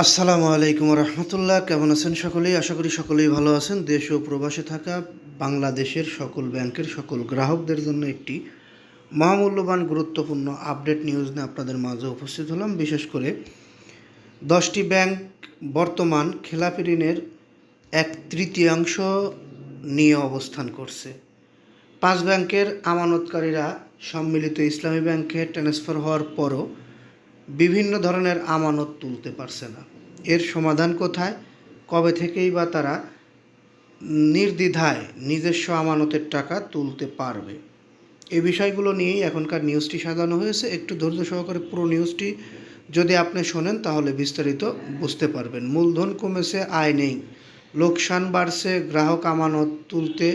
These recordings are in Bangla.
আসসালামু আলাইকুম রহমতুল্লাহ। কেমন আছেন সকলেই? আশা করি সকলেই ভালো আছেন। দেশ ও প্রবাসে থাকা বাংলাদেশের সকল ব্যাংকের সকল গ্রাহকদের জন্য একটি মহামূল্যবান গুরুত্বপূর্ণ আপডেট নিউজ নিয়ে আপনাদের মাঝে উপস্থিত হলাম। বিশেষ করে 10টি ব্যাংক বর্তমান খেলাপি ঋণের 1/3 নিয়ে অবস্থান করছে। 5 ব্যাংকের আমানতকারীরা সম্মিলিত ইসলামী ব্যাংকে ট্রান্সফার হওয়ার পরও বিভিন্ন ধরনের আমানত তুলতে পারছে না। এর সমাধান কোথায়? কবে থেকেই বা তারা নির্দ্বিধায় নিজস্ব আমানতের টাকা তুলতে পারবে? এই বিষয়গুলো নিয়েই এখনকার নিউজটি সাজানো হয়েছে। একটু ধৈর্য সহকারে পুরো নিউজটি যদি আপনি শোনেন তাহলে বিস্তারিত বুঝতে পারবেন। মূলধন কমেছে, আয় নেই, লোকসান বাড়ছে, গ্রাহক আমানত তুলতে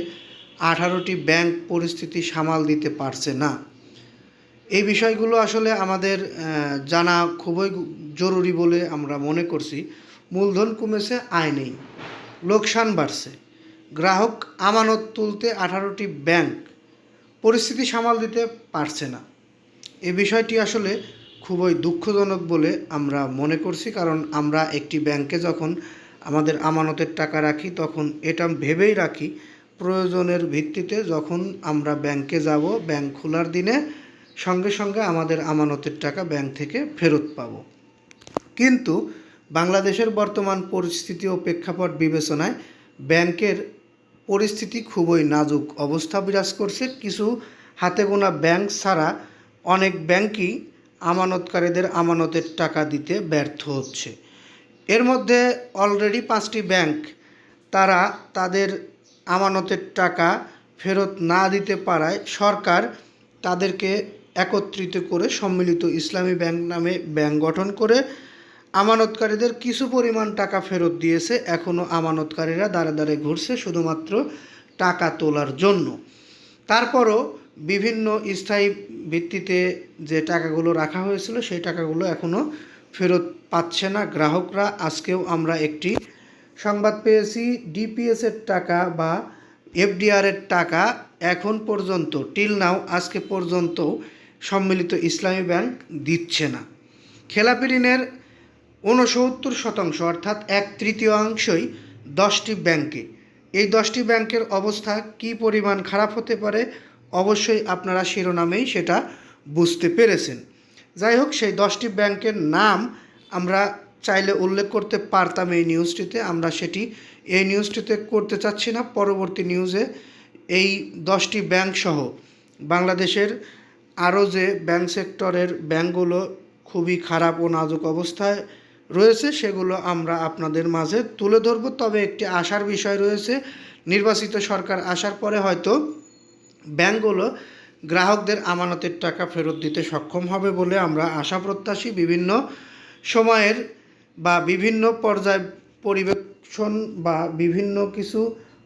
18টি ব্যাংক পরিস্থিতি সামাল দিতে পারছে না। এই বিষয়গুলো আসলে আমাদের জানা খুবই জরুরি বলে আমরা মনে করছি। মূলধন কমেছে, আয় নেই, লোকসান বাড়ছে, গ্রাহক আমানত তুলতে 18টি ব্যাংক পরিস্থিতি সামাল দিতে পারছে না। এই বিষয়টি আসলে খুবই দুঃখজনক বলে আমরা মনে করছি। কারণ আমরা একটি ব্যাংকে যখন আমাদের আমানতের টাকা রাখি তখন এটা ভেবেই রাখি প্রয়োজনের ভিত্তিতে যখন আমরা ব্যাংকে যাব, ব্যাংক খোলার দিনে সঙ্গে সঙ্গে আমাদের আমানতের টাকা ব্যাংক থেকে ফেরত পাব। কিন্তু বাংলাদেশের বর্তমান পরিস্থিতি ও প্রেক্ষাপট বিবেচনায় ব্যাংকের পরিস্থিতি খুবই নাজুক অবস্থা বিরাজ করছে। কিছু হাতে গোনা ব্যাংক ছাড়া অনেক ব্যাংকই আমানতকারীদের আমানতের টাকা দিতে ব্যর্থ হচ্ছে। এর মধ্যে অলরেডি 5টি ব্যাংক তারা তাদের আমানতের টাকা ফেরত না দিতে পারায় সরকার তাদেরকে একত্রিত করে সম্মিলিত ইসলামী ব্যাংক নামে ব্যাংক গঠন করে আমানতকারীদের কিছু পরিমাণ টাকা ফেরত দিয়েছে। এখনও আমানতকারীরা দাঁড়ে দাঁড়ে ঘুরছে শুধুমাত্র টাকা তোলার জন্য। তারপরও বিভিন্ন স্থায়ী ভিত্তিতে যে টাকাগুলো রাখা হয়েছিল সেই টাকাগুলো এখনও ফেরত পাচ্ছে না গ্রাহকরা। আজকেও আমরা একটি সংবাদ পেয়েছি, ডিপিএসের টাকা বা এফডিআরের টাকা এখন পর্যন্ত টিল নাও আজকে পর্যন্ত সম্মিলিত ইসলামী ব্যাংক দিচ্ছে না। খেলাপি ঋণের 69% অর্থাৎ 1/3 10টি ব্যাংকে। এই 10টি ব্যাংকের অবস্থা কী পরিমাণ খারাপ হতে পারে অবশ্যই আপনারা শিরোনামেই সেটা বুঝতে পেরেছেন। যাই হোক, সেই 10টি ব্যাংকের নাম আমরা চাইলে উল্লেখ করতে পারতাম এই নিউজটিতে, আমরা সেটি এই নিউজটিতে করতে চাচ্ছি না। পরবর্তী নিউজে এই 10টি ব্যাংক সহ বাংলাদেশের আরও যে ব্যাংক সেক্টরের ব্যাংকগুলো খুবই খারাপ ও নাজুক অবস্থায় রয়েছে সেগুলো আমরা আপনাদের মাঝে তুলে ধরব। তবে একটি আশার বিষয় রয়েছে, নির্বাচিত সরকার আসার পরে হয়তো ব্যাংকগুলো গ্রাহকদের আমানতের টাকা ফেরত দিতে সক্ষম হবে বলে আমরা আশা প্রত্যাশী। বিভিন্ন সময়ের বা বিভিন্ন পর্যায় পরিবেশন বা বিভিন্ন কিছু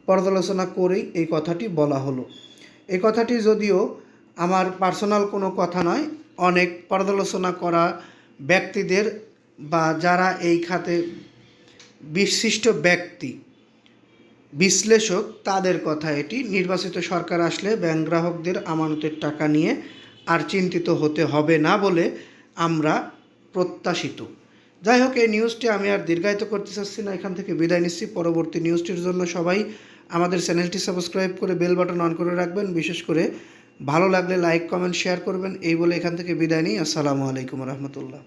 পর্যালোচনা করেই এই কথাটি বলা হলো। এই কথাটি যদিও আমার পার্সোনাল কোনো কথা নয়, অনেক পর্যালোচনা করা ব্যক্তিদের বা যারা এই খাতে বিশিষ্ট ব্যক্তি, বিশ্লেষক, তাদের কথা এটি। নির্বাচিত সরকার আসলে ব্যাংক গ্রাহকদের আমানতের টাকা নিয়ে আর চিন্তিত হতে হবে না বলে আমরা প্রত্যাশিত। যাই হোক, এই নিউজটি আমি আর দীর্ঘায়িত করতে চাচ্ছি না, এখান থেকে বিদায় নিচ্ছি। পরবর্তী নিউজটির জন্য সবাই আমাদের চ্যানেলটি সাবস্ক্রাইব করে বেল বাটন অন করে রাখবেন। বিশেষ করে ভালো লাগলে লাইক, কমেন্ট, শেয়ার করবেন। এই বলে এখান থেকে বিদায় নিই। আসসালামু আলাইকুম রহমতুল্লাহ।